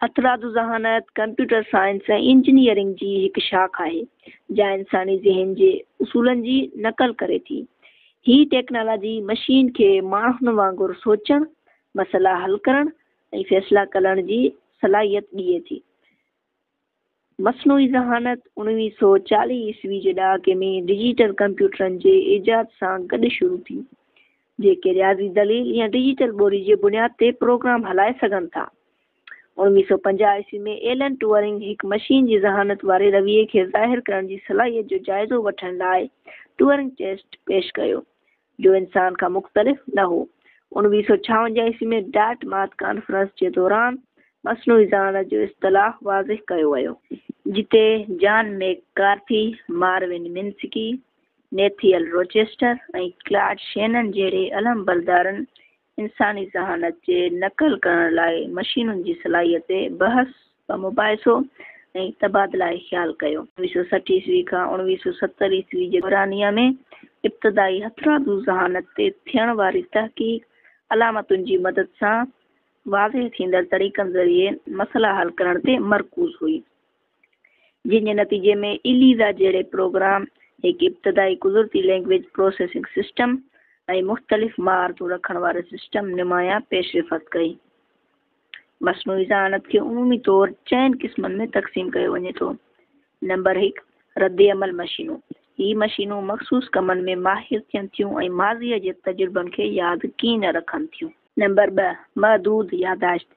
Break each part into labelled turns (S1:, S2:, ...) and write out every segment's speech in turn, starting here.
S1: अतरादु ज़हानत computer science ऐं engineering जी हिकु शाख आहे जंहिं इंसानी ज़हन जे उसूलनि जी नक़ल करे थी। ही टेक्नोलॉजी मशीन खे माण्हुनि वांगुरु सोचणु, मसइला हल करणु ऐं फ़ैसिला करण जी सलाहियत ॾिए थी। मस्नूई ज़हानत 1940 ईस्वी जे ॾहाके में डिजिटल कंप्यूटरनि जे ईजाद सां गॾु शुरू थी, जेके रियाज़ी दलील या डिजिटल ॿोली जे बुनियाद ते प्रोग्राम हलाए सघनि था। 1950 ईस्वी में एलन ट्यूरिंग हिकु मशीन जी ज़हानत वारे रवैये खे ज़ाहिर करण जी सलाहियत जो जाइज़ो वठण लाइ ट्यूरिंग टेस्ट पेश कयो, जो इंसान खां मुख़्तलिफ़ न हो। 1956 ईस्वी में डार्टमाउथ कॉन्फ्रेंस जे दौरान मस्नूई ज़हानत जो इस्तिलाह वाज़िह कयो वियो, जिते John McCarthy, Marvin Minsky, Nathaniel Rochester ऐं क्लाड शेनन जहिड़े अलम बरदारनि इंसानी ज़हानत जे नक़ल करण लाइ मशीनुनि जी सलाहियत ते बहस, मुबाहिसो ऐं तबादला ख़्यालु कयो। 1960 ईस्वी खां 1970 ईस्वी जे दौरानिया में इब्तिदाई हथरादू ज़हानत ते थियण वारी तहक़ीक़ अलामतुनि जी मदद सां वाज़िह थींदड़ तरीक़नि ज़रिए मसइला हल करण ते मरकूज़ हुई, जिन जे नतीजे में इलीज़ा जहिड़े प्रोग्राम हिकु इब्तिदाई कुदरती लैंग्वेज प्रोसेसिंग सिस्टम ऐं मुख़्तलिफ़ महारतूं रखण वारे सिस्टम नुमाया पेशरफ़्त कई। मस्नूई ज़हानत खे उमूमी तौरु 4 क़िस्मनि में तक़सीम कयो वञे थो। नंबर 1, रद्द अमल मशीनूं। ही मशीनूं मख़सूस कमनि में माहिर थियनि थियूं ऐं माज़ीअ जे तजुर्बनि खे यादि कीन रखनि थियूं। नंबर 2, महदूद यादाश्त।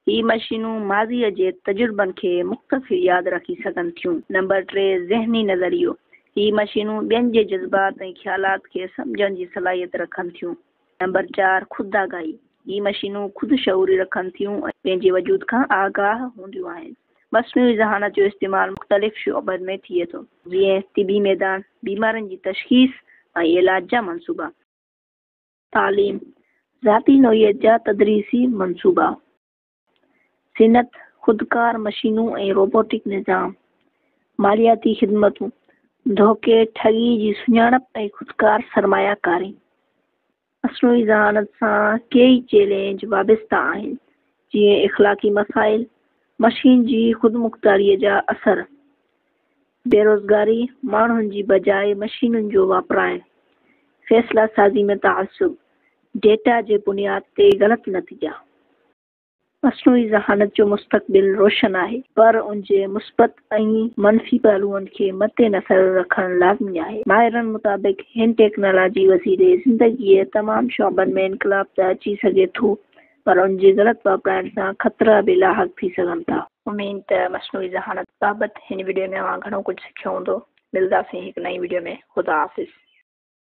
S1: ही मशीनूं माज़ीअ जे तजुर्बनि खे मुख़्तसिर यादि रखी सघनि थियूं। नंबर 3, ज़हनी नज़रियो। ही मशीनूं ॿियनि जे जज़्बात ऐं ख़्यालात खे सम्झण जी सलाहियत रखनि थियूं। नंबर 4, ख़ुदि आगाही। ही मशीनूं ख़ुदि शऊरी रखनि थियूं ऐं पंहिंजे वजूद खां आगाह हूंदियूं आहिनि। मस्नूई ज़हानत जो इस्तेमालु मुख़्तलिफ़ शोबनि में थिए थो, जीअं तिबी मैदान, बीमारियुनि जी तशख़ीस ऐं इलाज जा मनसूबा। तालीम, ज़ाती नौइयत जा तदरीसी मनसूबा, सिनत, ख़ुदकार मशीनूं ऐं रोबोटिक निज़ाम, मालियाती ख़िदमतूं, धोखे ठगी जी सुञाणप ऐं ख़ुदकार सरमायाकारी। मस्नूई ज़हानत सां कई चैलेंज वाबस्ता आहिनि, जीअं इख़्लाक़ी मसाइल, मशीन जी ख़ुदमुख़्तारीअ जा असर, बेरोज़गारी, माण्हुनि जी बजाए मशीनुनि जो वापराइण, फ़ैसिला साज़ी में तआसुब, डेटा जे बुनियाद ते ग़लति नतीजा। मस्नूई ज़हानत जो मुस्तक़बिल रोशन आहे, पर उन जे मुस्बत ऐं मनफ़ी पहलुअनि खे मद्दे नज़र रखणु लाज़मी आहे। माहिरनि मुताबिक़ हिन टेक्नोलॉजी वसीले ज़िंदगीअ तमामु शोबनि में इनकलाब त अची सघे थो, पर उन जे ग़लति वापराइण सां ख़तरा बि लाहक़ थी सघनि था। उमीद त मस्नूई ज़हानत बाबति हिन वीडियो में घणो कुझु सिखियो हूंदो। मिलंदासीं हिकु नई वीडियो में। ख़ुदा हाफ़िज़।